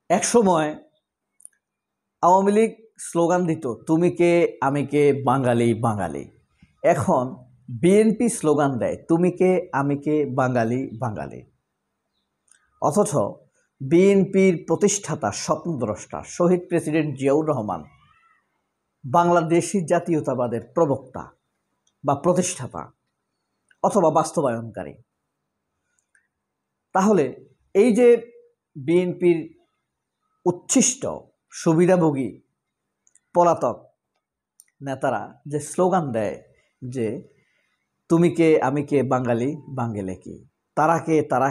একসময় আওয়ামী লীগ স্লোগান দিত, তুমি কে আমি কে বাঙালি বাঙালি। এখন বিএনপি স্লোগান দেয়, তুমি কে আমি কে বাঙালি বাঙালি। অথচ বিএনপির প্রতিষ্ঠাতা, স্বপ্নদ্রষ্টা শহীদ প্রেসিডেন্ট জিয়াউর রহমান বাংলাদেশি জাতীয়তাবাদের প্রবক্তা বা প্রতিষ্ঠাতা অথবা বাস্তবায়নকারী। তাহলে এই যে বিএনপির উচ্ছিষ্ট সুবিধাভোগী পলাতক নেতারা যে স্লোগান দেয় যে তুমি কে আমি কে বাঙালি বাঙালি কি, তারা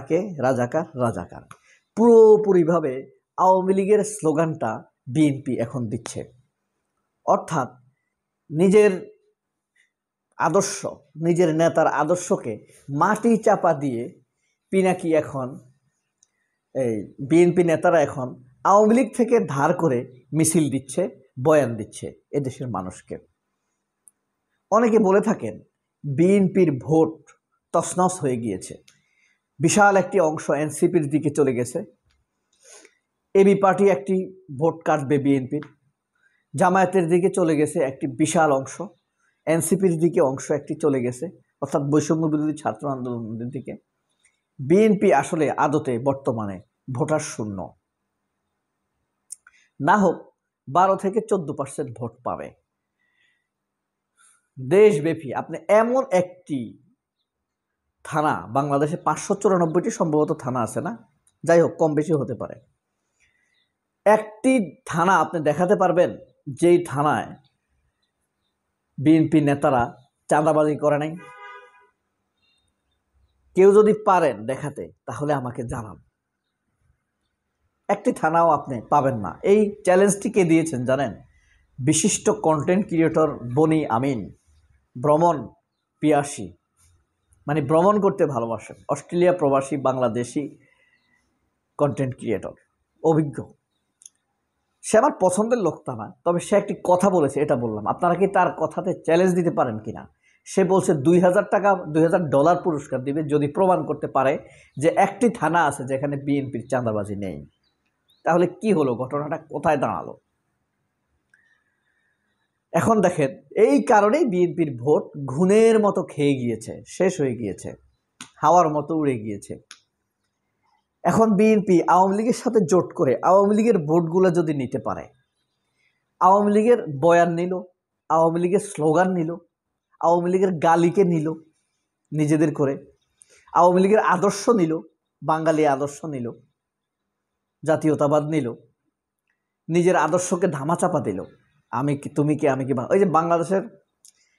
কে রাজাকার রাজাকার, পুরোপুরিভাবে আওয়ামী লীগের স্লোগানটা বিএনপি এখন দিচ্ছে। অর্থাৎ নিজের আদর্শ, নিজের নেতার আদর্শকে মাটি চাপা দিয়ে পিনাকি এখন এই বিএনপি নেতারা এখন আওয়ামী লীগ থেকে ধার করে মিছিল দিচ্ছে, বয়ান দিচ্ছে এদেশের মানুষকে। অনেকে বলে থাকেন বিএনপির ভোট তছনছ হয়ে গিয়েছে, বিশাল একটি অংশ এনসিপির দিকে চলে গেছে, এবি পার্টি একটি ভোট কাটবে বিএনপির, জামায়াতের দিকে চলে গেছে একটি বিশাল অংশ, এনসিপির দিকে অংশ একটি চলে গেছে, অর্থাৎ বৈষম্য বিরোধী ছাত্র আন্দোলনের দিকে। বিএনপি আসলে আদতে বর্তমানে ভোটার শূন্য, না হোক 12 থেকে 14% ভোট পাবে। দেশব্যাপী আপনি এমন একটি থানা, বাংলাদেশে 594টি সম্ভবত থানা আছে না, যাই হোক কম বেশি হতে পারে, একটি থানা আপনি দেখাতে পারবেন যেই থানায় বিএনপি নেতারা চাঁদাবাজি করে নাই? কেউ যদি পারেন দেখাতে তাহলে আমাকে জানান। একটি থানাও আপনি পাবেন না। এই চ্যালেঞ্জটি কে দিয়েছেন জানেন? বিশিষ্ট কন্টেন্ট ক্রিয়েটর বনি আমিন, ভ্রমণ পিয়াসী, মানে ভ্রমণ করতে ভালোবাসেন, অস্ট্রেলিয়া প্রবাসী বাংলাদেশি কন্টেন্ট ক্রিয়েটর, অভিজ্ঞ। সে আমার পছন্দের লোক তা না, তবে সে একটি কথা বলেছে, এটা বললাম। আপনারা কি তার কথাতে চ্যালেঞ্জ দিতে পারেন কিনা? সে বলছে $2000 পুরস্কার দিবে যদি প্রমাণ করতে পারে যে একটি থানা আছে যেখানে বিএনপির চাঁদাবাজি নেই। তাহলে কি হলো, ঘটনাটা কোথায় দাঁড়ালো? এখন দেখেন, এই কারণেই বিএনপির ভোট ঘুণের মতো খেয়ে গিয়েছে, শেষ হয়ে গিয়েছে, হাওয়ার মতো উড়ে গিয়েছে। এখন বিএনপি আওয়ামী লীগের সাথে জোট করে আওয়ামী লীগের ভোটগুলো যদি নিতে পারে, আওয়ামী লীগের বয়ান নিল, আওয়ামী লীগের স্লোগান নিল, আওয়ামী লীগের গালিকে নিল নিজেদের করে, আওয়ামী লীগের আদর্শ নিল, বাঙালি আদর্শ নিল, জাতীয়তাবাদ নিল, নিজের আদর্শকে ধামাচাপা দিল, আমি কি তুমি কি আমি কি। ওই যে বাংলাদেশের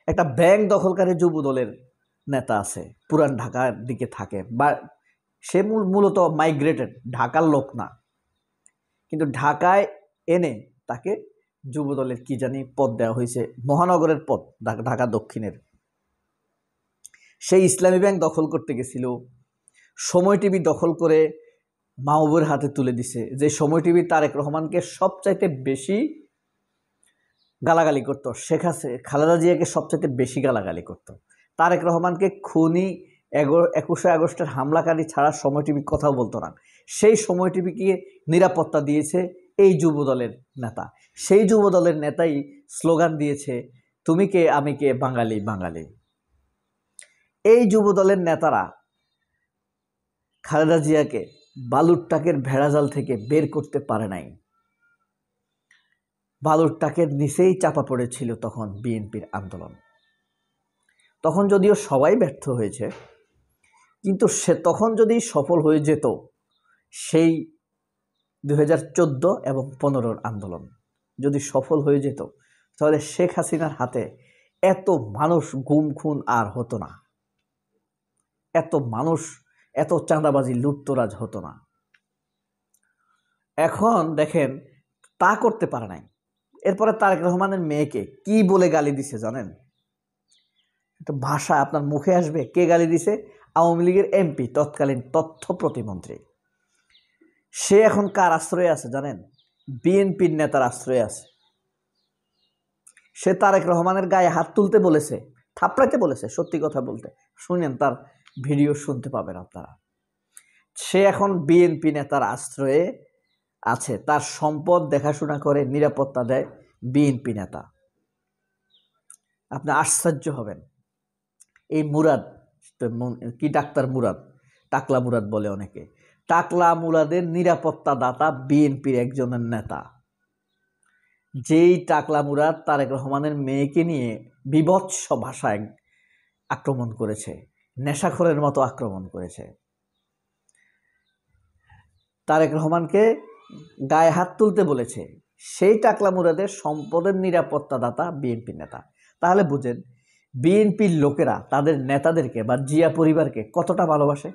একটা ব্যাংক দখলকারী যুব দলের নেতা আছে, পুরান ঢাকার দিকে থাকে, বা সে মূলত মাইগ্রেটেড, ঢাকার লোক না, কিন্তু ঢাকায় এনে তাকে যুব দলের কি জানি পদ দেওয়া হয়েছে, মহানগরের পদ, ঢাকা দক্ষিণের। সেই ইসলামী ব্যাংক দখল করতে গেছিল, সময় টিভি দখল করে মাহবুবের হাতে তুলে দিছে, যে সময় টিভি তারেক রহমানকে সবচাইতে বেশি গালাগালি করতো, খালেদা জিয়াকে সবচাইতে বেশি গালাগালি করতো, তারেক রহমানকে খুনি 21শে আগস্টের হামলাকারী ছাড়া সময় টিভি কথাও বলতো না। সেই সময় টিভিকে নিরাপত্তা দিয়েছে এই যুব দলের নেতা। সেই যুব দলের নেতাই স্লোগান দিয়েছে, তুমি কে আমি কে বাঙালি বাঙালি। এই যুব দলের নেতারা খালেদা জিয়াকে বালুর টাকের ভেড়াজাল থেকে বের করতে পারে নাই। বালুর টাকের নিচেই চাপা পড়েছিল তখন বিএনপির আন্দোলন। তখন যদিও সবাই ব্যর্থ হয়েছে, কিন্তু সে তখন যদি সফল হয়ে যেত সেই 2014 এবং 15 আন্দোলন যদি সফল হয়ে যেত, তাহলে শেখ হাসিনার হাতে এত মানুষ গুম খুন আর হতো না, এত মানুষ, এত চাঁদাবাজি লুটতরাজ হতো না। এখন দেখেন তা করতে পারে নাই। এরপরে তারেক রহমানের মেয়েকে কি বলে গালি দিছে জানেন? একটা ভাষা আপনার মুখে আসবে কে গালি দিছে? আওয়ামী লীগের এমপি, তৎকালীন তথ্য প্রতিমন্ত্রী। সে এখন কার আশ্রয়ে আছে জানেন? বিএনপির নেতার আশ্রয়ে আছে। সে তারেক রহমানের গায়ে হাত তুলতে বলেছে, থাপড়াইতে বলেছে। সত্যি কথা বলতে, শুনেন, তার ভিডিও শুনতে পাবেন আপনারা। সে এখন বিএনপি নেতার আশ্রয়ে আছে, তার সম্পদ দেখাশোনা করে, নিরাপত্তা দেয় বিএনপি নেতা। আপনি আশ্চর্য হবেন, এই মুরাদ, কি ডাক্তার মুরাদ, টাকলা মুরাদ বলে অনেকে, টাকলা মুরাদের নিরাপত্তা দাতা বিএনপির একজনের নেতা। যেই টাকলা মুরাদ তারেক রহমানের মেয়েকে নিয়ে বিভৎস ভাষায় আক্রমণ করেছে, নেশাখোরের মতো আক্রমণ করেছে, তারেক রহমানকে গায়ে হাত তুলতে বলেছে, সেই টাকলা মুরাদের সম্পদের নিরাপত্তা দাতা বিএনপি নেতা। তাহলে বুঝেন বিএনপির লোকেরা তাদের নেতাদেরকে বা জিয়া পরিবারকে কতটা ভালোবাসে।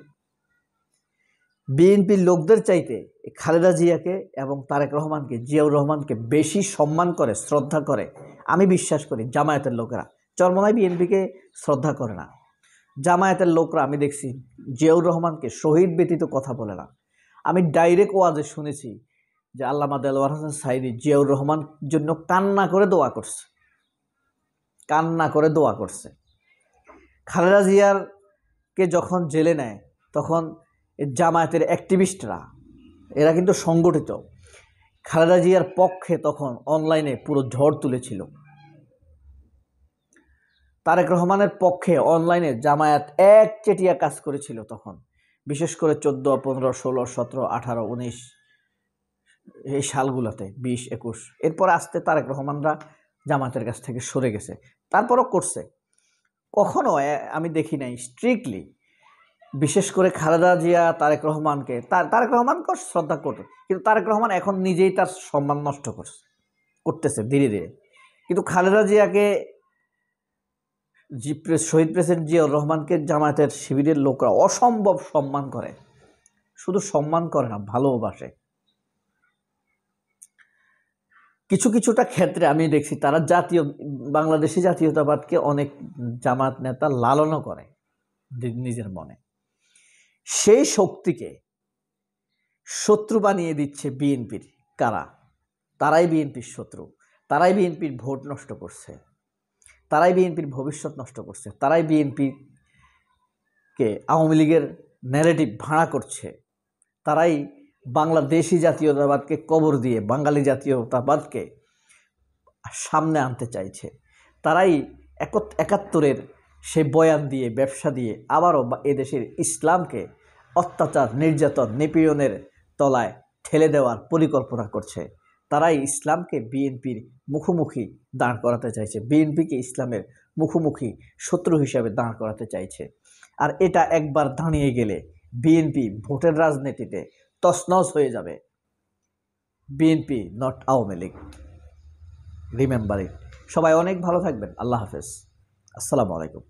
বিএনপির লোকদের চাইতে খালেদা জিয়াকে এবং তারেক রহমানকে, জিয়াউর রহমানকে বেশি সম্মান করে, শ্রদ্ধা করে আমি বিশ্বাস করি জামায়াতের লোকেরা। চরমনায় বিএনপিকে শ্রদ্ধা করে না। জামায়াতের লোকরা আমি দেখছি জিয়াউর রহমানকে শহীদ ব্যতীত কথা বলে না। আমি ডাইরেক্ট ওয়াজে শুনেছি যে আল্লামা দেলোয়ার হোসেন সাঈদী জিয়াউর রহমান জন্য কান্না করে দোয়া করছে, কান্না করে দোয়া করছে। খালেদা জিয়ারকে যখন জেলে নেয় তখন জামায়াতের অ্যাক্টিভিস্টরা, এরা কিন্তু সংগঠিত, খালেদা জিয়ার পক্ষে তখন অনলাইনে পুরো ঝড় তুলেছিল। তারেক রহমানের পক্ষে অনলাইনে জামায়াত একচেটিয়া কাজ করেছিল তখন, বিশেষ করে 14, 15, 16, 17, 18, 19 এই সালগুলোতে, 20, 21। এরপর আসতে তারেক রহমানরা জামায়াতের কাছ থেকে সরে গেছে, তারপরও করছে। কখনো আমি দেখি নাই স্ট্রিক্টলি, বিশেষ করে খালেদা জিয়া তারেক রহমানকে, তারেক রহমানকে শ্রদ্ধা করত, কিন্তু তারেক রহমান এখন নিজেই তার সম্মান নষ্ট করতেছে ধীরে ধীরে। কিন্তু খালেদা জিয়াকে, শহীদ প্রেসিডেন্ট জিয়াউর রহমানকে জামায়াতের শিবিরের লোকরা অসম্ভব সম্মান করে, শুধু সম্মান করে না, ভালোবাসে। কিছুটা ক্ষেত্রে আমি দেখছি তারা বাংলাদেশি জাতীয়তাবাদকে অনেক জামায়াত নেতা লালনও করে নিজের মনে। সেই শক্তিকে শত্রু বানিয়ে দিচ্ছে বিএনপির কারা? তারাই বিএনপির শত্রু, তারাই বিএনপির ভোট নষ্ট করছে, তারাই বিএনপির ভবিষ্যৎ নষ্ট করছে, তারাই বিএনপিকে আওয়ামী লীগের ন্যারেটিভ ভাড়া করছে, তারাই বাংলাদেশি জাতীয়তাবাদকে কবর দিয়ে বাঙালি জাতীয়তাবাদকে সামনে আনতে চাইছে। তারাই 71-এর সেই বয়ান দিয়ে, ব্যবসা দিয়ে আবারও এদেশের ইসলামকে অত্যাচার, নির্যাতন, নিপীড়নের তলায় ঠেলে দেওয়ার পরিকল্পনা করছে। তারাই ইসলামকে বিএনপির মুখোমুখি দাঁড় করাতে চাইছে, বিএনপিকে ইসলামের মুখোমুখি শত্রু হিসাবে দাঁড় করাতে চাইছে। আর এটা একবার দাঁড়িয়ে গেলে বিএনপি ভোটের রাজনীতিতে তছনছ হয়ে যাবে। BNP not Awami League, remember it. সবাই অনেক ভালো থাকবেন। আল্লাহ হাফেজ, আসসালামু আলাইকুম।